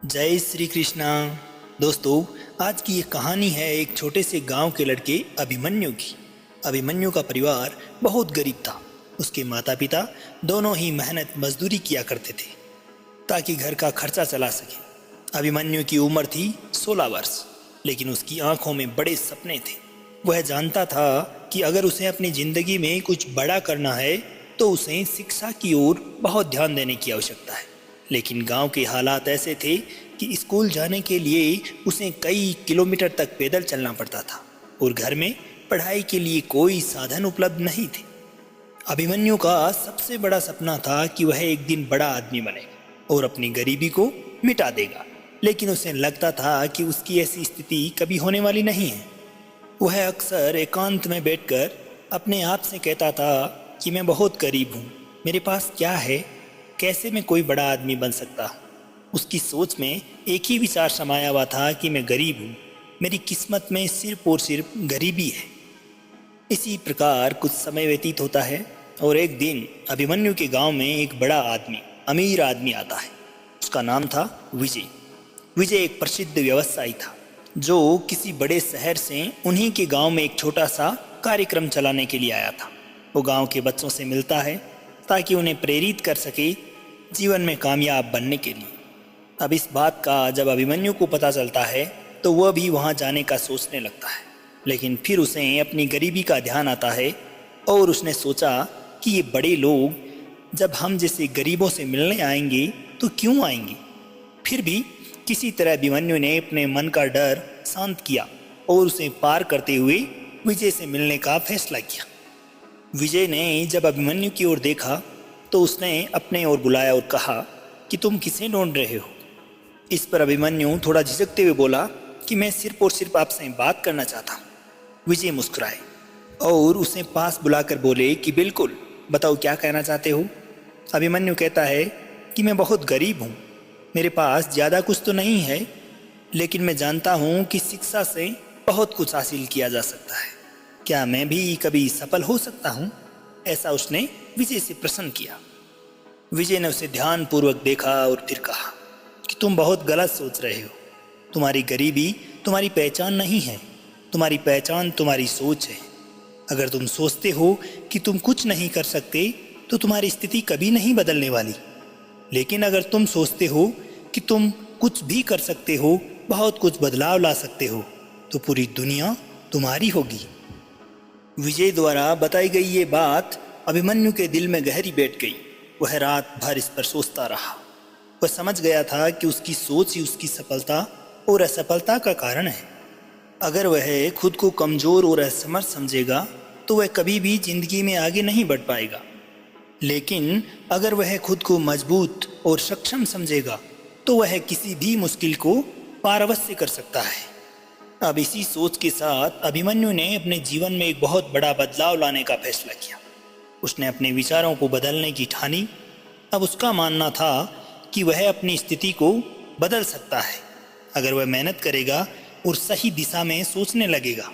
जय श्री कृष्णा। दोस्तों, आज की ये कहानी है एक छोटे से गांव के लड़के अभिमन्यु की। अभिमन्यु का परिवार बहुत गरीब था। उसके माता पिता दोनों ही मेहनत मजदूरी किया करते थे ताकि घर का खर्चा चला सके। अभिमन्यु की उम्र थी 16 वर्ष, लेकिन उसकी आंखों में बड़े सपने थे। वह जानता था कि अगर उसे अपनी जिंदगी में कुछ बड़ा करना है तो उसे शिक्षा की ओर बहुत ध्यान देने की आवश्यकता है। लेकिन गांव के हालात ऐसे थे कि स्कूल जाने के लिए उसे कई किलोमीटर तक पैदल चलना पड़ता था और घर में पढ़ाई के लिए कोई साधन उपलब्ध नहीं थे। अभिमन्यु का सबसे बड़ा सपना था कि वह एक दिन बड़ा आदमी बनेगा और अपनी गरीबी को मिटा देगा, लेकिन उसे लगता था कि उसकी ऐसी स्थिति कभी होने वाली नहीं है। वह अक्सर एकांत में बैठकर अपने आप से कहता था कि मैं बहुत गरीब हूँ, मेरे पास क्या है, कैसे मैं कोई बड़ा आदमी बन सकता हूँ। उसकी सोच में एक ही विचार समाया हुआ था कि मैं गरीब हूँ, मेरी किस्मत में सिर्फ और सिर्फ गरीबी है। इसी प्रकार कुछ समय व्यतीत होता है और एक दिन अभिमन्यु के गांव में एक बड़ा आदमी, अमीर आदमी आता है। उसका नाम था विजय। विजय एक प्रसिद्ध व्यवसायी था जो किसी बड़े शहर से उन्हीं के गांव में एक छोटा सा कार्यक्रम चलाने के लिए आया था। वो गांव के बच्चों से मिलता है ताकि उन्हें प्रेरित कर सके जीवन में कामयाब बनने के लिए। अब इस बात का जब अभिमन्यु को पता चलता है तो वह भी वहां जाने का सोचने लगता है, लेकिन फिर उसे अपनी गरीबी का ध्यान आता है और उसने सोचा कि ये बड़े लोग जब हम जैसे गरीबों से मिलने आएंगे तो क्यों आएंगे। फिर भी किसी तरह अभिमन्यु ने अपने मन का डर शांत किया और उसे पार करते हुए विजय से मिलने का फैसला किया। विजय ने जब अभिमन्यु की ओर देखा तो उसने अपने ओर बुलाया और कहा कि तुम किसे ढूंढ रहे हो। इस पर अभिमन्यु थोड़ा झिझकते हुए बोला कि मैं सिर्फ और सिर्फ आपसे बात करना चाहता हूँ। विजय मुस्कुराए और उसे पास बुलाकर बोले कि बिल्कुल, बताओ क्या कहना चाहते हो। अभिमन्यु कहता है कि मैं बहुत गरीब हूँ, मेरे पास ज़्यादा कुछ तो नहीं है, लेकिन मैं जानता हूँ कि शिक्षा से बहुत कुछ हासिल किया जा सकता है। क्या मैं भी कभी सफल हो सकता हूँ? ऐसा उसने विजय से प्रश्न किया। विजय ने उसे ध्यानपूर्वक देखा और फिर कहा कि तुम बहुत गलत सोच रहे हो। तुम्हारी गरीबी तुम्हारी पहचान नहीं है, तुम्हारी पहचान तुम्हारी सोच है। अगर तुम सोचते हो कि तुम कुछ नहीं कर सकते तो तुम्हारी स्थिति कभी नहीं बदलने वाली, लेकिन अगर तुम सोचते हो कि तुम कुछ भी कर सकते हो, बहुत कुछ बदलाव ला सकते हो, तो पूरी दुनिया तुम्हारी होगी। विजय द्वारा बताई गई ये बात अभिमन्यु के दिल में गहरी बैठ गई। वह रात भर इस पर सोचता रहा। वह समझ गया था कि उसकी सोच ही उसकी सफलता और असफलता का कारण है। अगर वह खुद को कमज़ोर और असमर्थ समझेगा तो वह कभी भी जिंदगी में आगे नहीं बढ़ पाएगा, लेकिन अगर वह खुद को मजबूत और सक्षम समझेगा तो वह किसी भी मुश्किल को पारवश्य कर सकता है। अब इसी सोच के साथ अभिमन्यु ने अपने जीवन में एक बहुत बड़ा बदलाव लाने का फैसला किया। उसने अपने विचारों को बदलने की ठानी। अब उसका मानना था कि वह अपनी स्थिति को बदल सकता है अगर वह मेहनत करेगा और सही दिशा में सोचने लगेगा।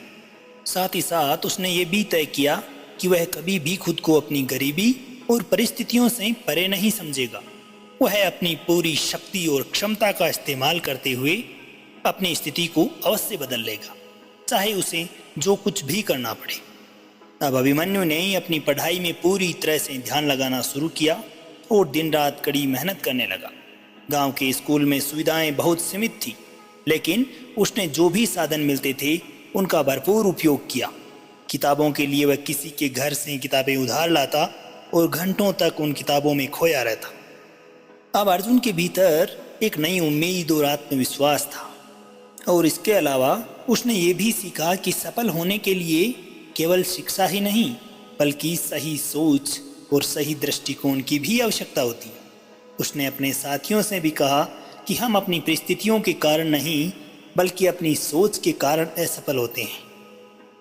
साथ ही साथ उसने ये भी तय किया कि वह कभी भी खुद को अपनी गरीबी और परिस्थितियों से परे नहीं समझेगा। वह अपनी पूरी शक्ति और क्षमता का इस्तेमाल करते हुए अपनी स्थिति को अवश्य बदल लेगा, चाहे उसे जो कुछ भी करना पड़े। अब अभिमन्यु ने अपनी पढ़ाई में पूरी तरह से ध्यान लगाना शुरू किया और दिन रात कड़ी मेहनत करने लगा। गांव के स्कूल में सुविधाएं बहुत सीमित थी, लेकिन उसने जो भी साधन मिलते थे उनका भरपूर उपयोग किया। किताबों के लिए वह किसी के घर से किताबें उधार लाता और घंटों तक उन किताबों में खोया रहता। अब अर्जुन के भीतर एक नई उम्मीद और आत्मविश्वास था, और इसके अलावा उसने ये भी सीखा कि सफल होने के लिए केवल शिक्षा ही नहीं, बल्कि सही सोच और सही दृष्टिकोण की भी आवश्यकता होती है। उसने अपने साथियों से भी कहा कि हम अपनी परिस्थितियों के कारण नहीं, बल्कि अपनी सोच के कारण असफल होते हैं।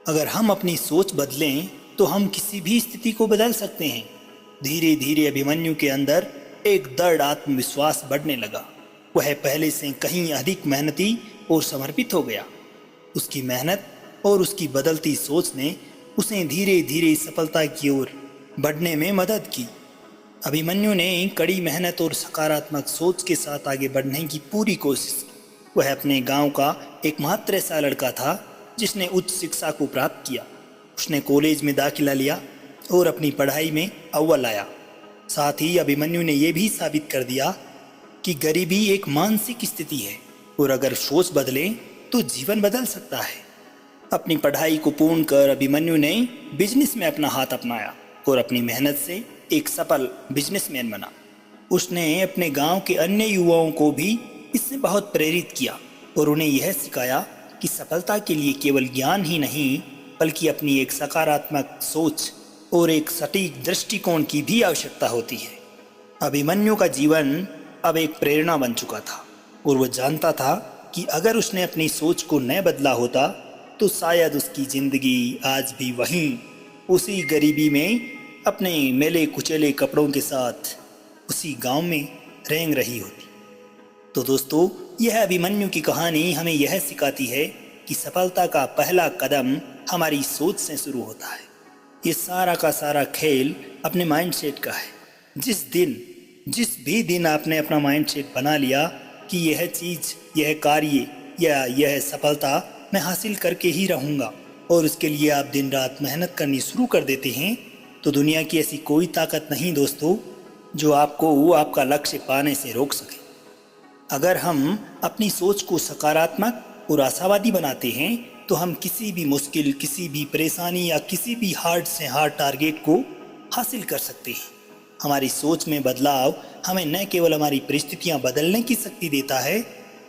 अगर हम अपनी सोच बदलें तो हम किसी भी स्थिति को बदल सकते हैं। धीरे धीरे अभिमन्यु के अंदर एक दृढ़ आत्मविश्वास बढ़ने लगा। वह पहले से कहीं अधिक मेहनती और समर्पित हो गया। उसकी मेहनत और उसकी बदलती सोच ने उसे धीरे धीरे सफलता की ओर बढ़ने में मदद की। अभिमन्यु ने कड़ी मेहनत और सकारात्मक सोच के साथ आगे बढ़ने की पूरी कोशिश की। वह अपने गांव का एकमात्र ऐसा लड़का था जिसने उच्च शिक्षा को प्राप्त किया। उसने कॉलेज में दाखिला लिया और अपनी पढ़ाई में अव्वल आया। साथ ही अभिमन्यु ने यह भी साबित कर दिया कि गरीबी एक मानसिक स्थिति है और अगर सोच बदले तो जीवन बदल सकता है। अपनी पढ़ाई को पूर्ण कर अभिमन्यु ने बिजनेस में अपना हाथ अपनाया और अपनी मेहनत से एक सफल बिजनेसमैन बना। उसने अपने गांव के अन्य युवाओं को भी इससे बहुत प्रेरित किया और उन्हें यह सिखाया कि सफलता के लिए केवल ज्ञान ही नहीं बल्कि अपनी एक सकारात्मक सोच और एक सटीक दृष्टिकोण की भी आवश्यकता होती है। अभिमन्यु का जीवन अब एक प्रेरणा बन चुका था और वह जानता था कि अगर उसने अपनी सोच को न बदला होता तो शायद उसकी जिंदगी आज भी वहीं उसी गरीबी में अपने मैले कुचेले कपड़ों के साथ उसी गांव में रेंग रही होती। तो दोस्तों, यह अभिमन्यु की कहानी हमें यह सिखाती है कि सफलता का पहला कदम हमारी सोच से शुरू होता है। ये सारा का सारा खेल अपने माइंडसेट का है। जिस भी दिन आपने अपना माइंडसेट बना लिया कि यह चीज़, यह कार्य या यह सफलता मैं हासिल करके ही रहूँगा और उसके लिए आप दिन रात मेहनत करनी शुरू कर देते हैं, तो दुनिया की ऐसी कोई ताकत नहीं दोस्तों जो आपको आपका लक्ष्य पाने से रोक सके। अगर हम अपनी सोच को सकारात्मक और आशावादी बनाते हैं तो हम किसी भी मुश्किल, किसी भी परेशानी या किसी भी हार्ड से हार्ड टारगेट को हासिल कर सकते हैं। हमारी सोच में बदलाव हमें न केवल हमारी परिस्थितियां बदलने की शक्ति देता है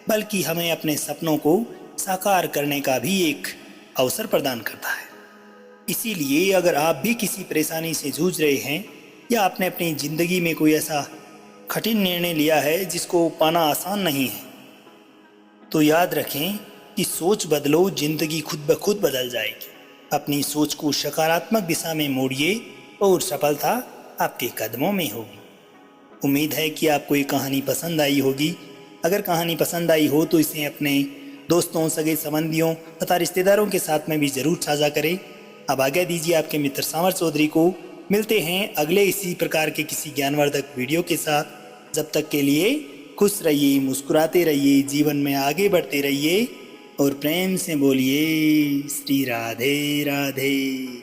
बल्कि हमें अपने सपनों को साकार करने का भी एक अवसर प्रदान करता है। इसीलिए अगर आप भी किसी परेशानी से जूझ रहे हैं या आपने अपनी ज़िंदगी में कोई ऐसा कठिन निर्णय लिया है जिसको पाना आसान नहीं है, तो याद रखें कि सोच बदलो, जिंदगी खुद ब खुद बदल जाएगी। अपनी सोच को सकारात्मक दिशा में मोड़िए और सफलता आपके कदमों में होगी। उम्मीद है कि आपको ये कहानी पसंद आई होगी। अगर कहानी पसंद आई हो तो इसे अपने दोस्तों, सगे संबंधियों तथा रिश्तेदारों के साथ में भी ज़रूर साझा करें। अब आज्ञा दीजिए आपके मित्र सामर चौधरी को। मिलते हैं अगले इसी प्रकार के किसी ज्ञानवर्धक वीडियो के साथ। जब तक के लिए खुश रहिए, मुस्कुराते रहिए, जीवन में आगे बढ़ते रहिए और प्रेम से बोलिए श्री राधे राधे।